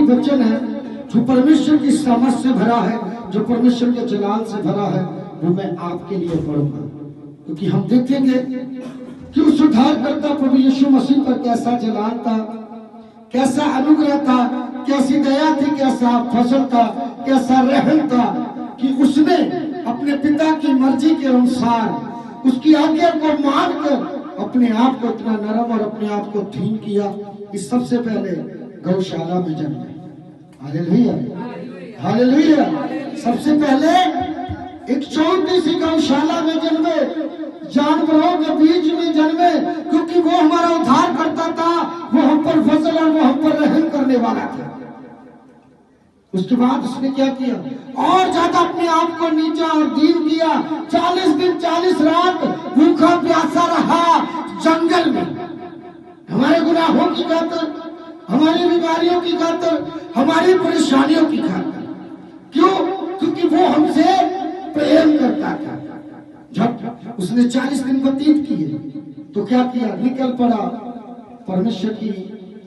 वचन है जो परमेश्वर की समझ से भरा है, जो परमेश्वर के जलाल से भरा है, वो मैं आपके लिए पढ़ूंगा। क्योंकि हम देखेंगे कि उस उद्धारकर्ता प्रभु यीशु मसीह पर कैसा जलाल था, कैसा अनुग्रह था, कैसी दया थी, कैसा फजल था, कैसा रहम था कि उसने अपने पिता की मर्जी के अनुसार उसकी आज्ञा को मानकर अपने आप को इतना नरम और अपने आप को दीन किया कि सबसे पहले गौशाला में जन्मे। Hallelujah, hallelujah. सबसे पहले एक छोटी सी गौशाला में जन्मे, जानवरों के बीच में जन्मे, क्योंकि वो हमारा उद्धार करता था, वो हम पर फजल और वो हम पर रहम करने वाला था। उसके बाद उसने क्या किया, और ज्यादा अपने आप को नीचा और दीन किया। 40 दिन 40 रात भूखा प्यासा रहा जंगल में, हमारे गुनाहों की खातिर, हमारी बीमारियों की खातिर, हमारी परेशानियों की खातिर। क्यों? क्योंकि वो हमसे प्रेम करता था। जब उसने 40 दिन व्यतीत किए तो क्या किया, निकल पड़ा परमेश्वर की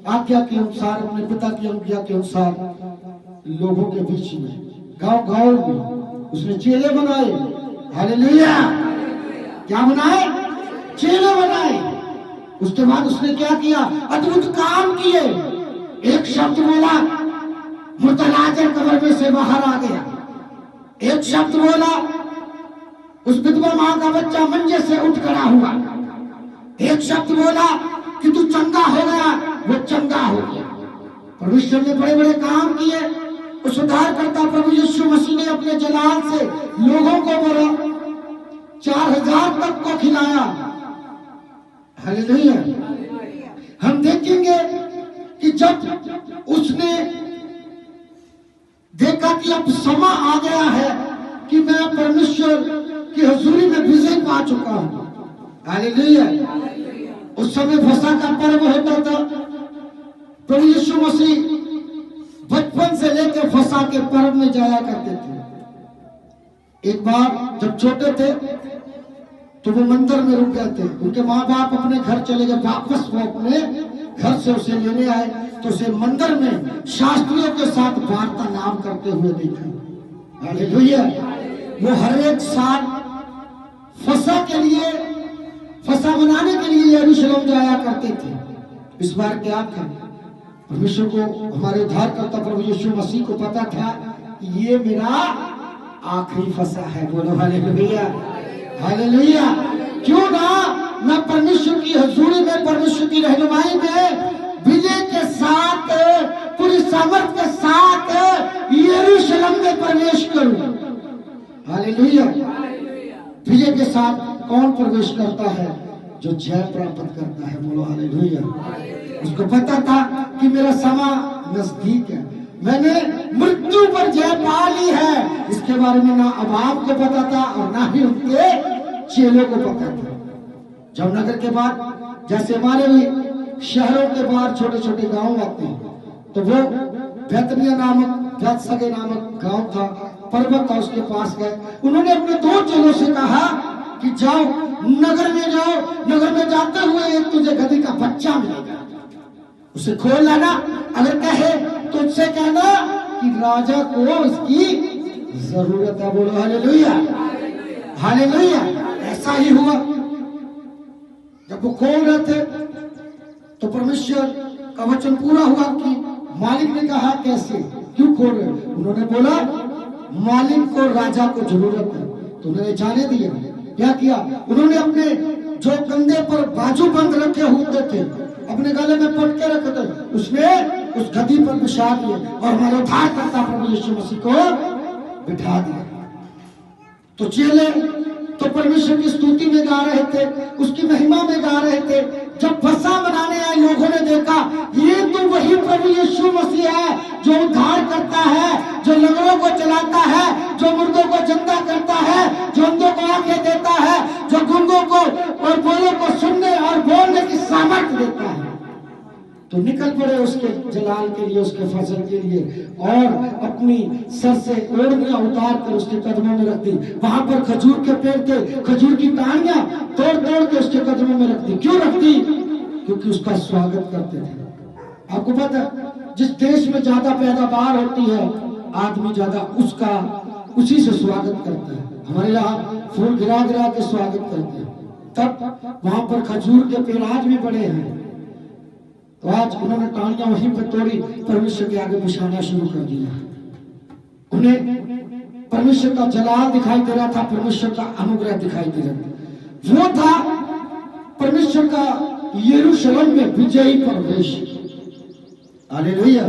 आज्ञा के अनुसार, अपने पिता की आज्ञा के अनुसार लोगों के बीच में, गांव-गांव में उसने चेले बनाए। हालेलुया। क्या बनाए? चेले बनाए। उसके बाद उसने क्या किया, अद्भुत काम किए। एक शब्द बोला, मुर्दा लाजर कब्र में से बाहर आ गया। एक शब्द बोला, उस विधवा मां का बच्चा मंजे से उठ खड़ा हुआ। एक शब्द बोला कि तू चंगा हो गया, वो चंगा हो गया। परमेश्वर ने बड़े बड़े काम किए। उस उद्धारकर्ता प्रभु यीशु मसीह ने अपने जलाल से लोगों को भरा, 4000 तक को खिलाया। हालेलुया। हम देखेंगे कि जब उसने देखा कि अब समय आ गया है कि मैं परमेश्वर की हुजूरी में विजय पा चुका हूं। हालेलुया। उस समय फसह का पर्व होता था। प्रभु यीशु मसीह बचपन से लेकर फसह के पर्व में जाया करते थे। एक बार जब छोटे थे तो वो मंदिर में रुक गए थे। उनके माँ बाप अपने घर चले गए, वापस वो अपने घर से उसे लेने आए तो उसे मंदिर में शास्त्रियों के साथ वार्तालाप करते हुए देखा। हालेलुया। वो हर एक साल फसह के लिए, फसह मनाने के लिए यरूशलेम जाया करते थे। इस बार क्या था, परमेश्वर को, हमारे उद्धारकर्ता प्रभु यीशु मसीह को पता था कि ये मेरा आखिरी फसह है। बोलो हालेलुया, हालेलुया। क्यों ना मैं परमेश्वर की हुजूरी में, परमेश्वर की रहनुमाई में विजय के साथ, पूरी सामर्थ के साथ यरूशलेम में प्रवेश करूं। हालेलुया। विजय के साथ कौन प्रवेश करता है? जो जय प्राप्त करता है। बोलो हालेलुया। उसको पता था कि मेरा समय नजदीक है, मैंने मृत्यु पर जय पा ली है। इसके बारे में ना अभाव को पता था और ना ही उनके चेलों को पता था। जामनगर के बाद जैसे हमारे भी शहरों के बाहर छोटे छोटे गांव आते हैं, तो वो बैतनिया नामक, बैतसगे नामक गांव था, पर्वत था, उसके पास गए। उन्होंने अपने 2 चेलों से कहा कि जाओ नगर में जाओ, नगर में जाते हुए एक तुझे गधी का बच्चा मिलेगा, उसे खोल लाना। अगर कहे तो उससे कहना कि राजा को इसकी जरूरत है। बोलो हालेलुया, हालेलुया। ऐसा ही हुआ। जब वो खोल रहे थे तो परमेश्वर का वचन पूरा हुआ कि मालिक ने कहा कैसे, क्यों खोल रहे? उन्होंने बोला मालिक को, राजा को जरूरत है। तो उन्होंने जाने दिया। क्या किया? उन्होंने अपने जो कंधे पर बाजू बंद रखे होते थे, अपने गले में पटके रखे थे, उसने उस गद्दी पर बिछा दिए और हमारे उद्धारकर्ता प्रभु यीशु मसीह को बिठा दिया। तो चेले तो परमेश्वर की स्तुति में गा रहे थे, उसकी महिमा में गा रहे थे। जब फसह मनाने आए लोगों ने देखा ये तो वही प्रभु यीशु मसीह है जो उद्धार करता है, जो लंगड़ों को चलाता है, जो मुर्दों को जिंदा करता है, जो अंधों को आंखें देता है, जो गूंगों को और बोलों को सुनने और बोलने की सामर्थ्य देता है। तो निकल पड़े उसके जलाल के लिए, उसके फजल के लिए, और अपनी सर से ओढ़नियां उतार कर उसके कदमों में रख दी। वहां पर खजूर के पेड़ थे, खजूर की टहनियां तोड़ तोड़ के उसके कदमों में रख दी। क्यों रख दी? क्योंकि उसका स्वागत करते थे। आपको पता, जिस देश में ज्यादा पैदावार होती है आदमी ज्यादा उसका उसी से स्वागत करता है। हमारे यहाँ फूल गिरा गिरा के स्वागत करते हैं, तब वहां पर खजूर के पेड़ आज भी बड़े हैं। तो आज उन्होंने टांगियां वहीं पर तोड़ी, परमेश्वर के आगे बिछाना शुरू कर दिया। उन्हें परमेश्वर का जलाल दिखाई दे रहा था, परमेश्वर का अनुग्रह दिखाई दे रहा था। वो था परमेश्वर का यरूशलेम में विजयी प्रवेश। हालेलुया।